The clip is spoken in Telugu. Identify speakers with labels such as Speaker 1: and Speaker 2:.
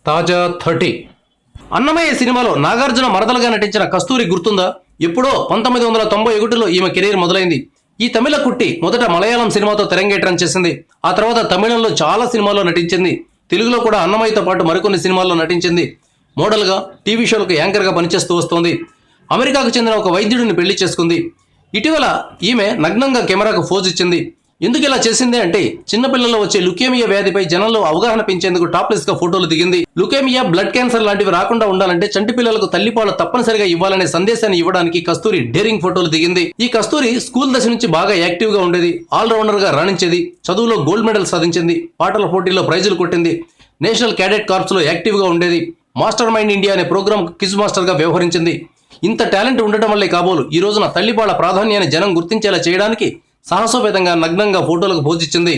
Speaker 1: తాజా 30 అన్నమయ్య సినిమాలో నాగార్జున మరదలుగా నటించిన కస్తూరి గుర్తుందా? ఎప్పుడో 1991లో ఈమె కెరీర్ మొదలైంది. ఈ తమిళ కుట్టి మొదట మలయాళం సినిమాతో తెరంగేట్రం చేసింది. ఆ తర్వాత తమిళంలో చాలా సినిమాల్లో నటించింది. తెలుగులో కూడా అన్నమయ్యతో పాటు మరికొన్ని సినిమాల్లో నటించింది. మోడల్గా, టీవీ షోలకు యాంకర్గా పనిచేస్తూ వస్తోంది. అమెరికాకు చెందిన ఒక వైద్యుడిని పెళ్లి చేసుకుంది. ఇటీవల ఈమె నగ్నంగా కెమెరాకు ఫోజ్ ఇచ్చింది. ఎందుకు ఇలా చేసింది అంటే, చిన్నపిల్లల్లో వచ్చే లుకేమియా వ్యాధిపై జనంలో అవగాహన పెంచేందుకు టాప్లెస్ గా ఫోటోలు దిగింది. లుకేమియా, బ్లడ్ క్యాన్సర్ లాంటివి రాకుండా ఉండాలంటే చంటి పిల్లలకు తల్లిపాలు తప్పనిసరిగా ఇవ్వాలనే సందేశాన్ని ఇవ్వడానికి కస్తూరి డేరింగ్ ఫోటోలు దిగింది. ఈ కస్తూరి స్కూల్ దశ నుంచి బాగా యాక్టివ్ గా ఉండేది. ఆల్రౌండర్ గా రాణించేది. చదువులో గోల్డ్ మెడల్ సాధించింది. పాటల పోటీల్లో ప్రైజులు కొట్టింది. నేషనల్ క్యాడెట్ కార్ప్స్ లో యాక్టివ్ గా ఉండేది. మాస్టర్ మైండ్ ఇండియా అనే ప్రోగ్రామ్ క్విజ్ మాస్టర్ గా వ్యవహరించింది. ఇంత టాలెంట్ ఉండటం వల్లే కాబోలు ఈ రోజున తల్లిపాల ప్రాధాన్యాన్ని జనం గుర్తించేలా చేయడానికి సాహసోపేతంగా నగ్నంగా ఫోటోలకు పోజిచ్చింది.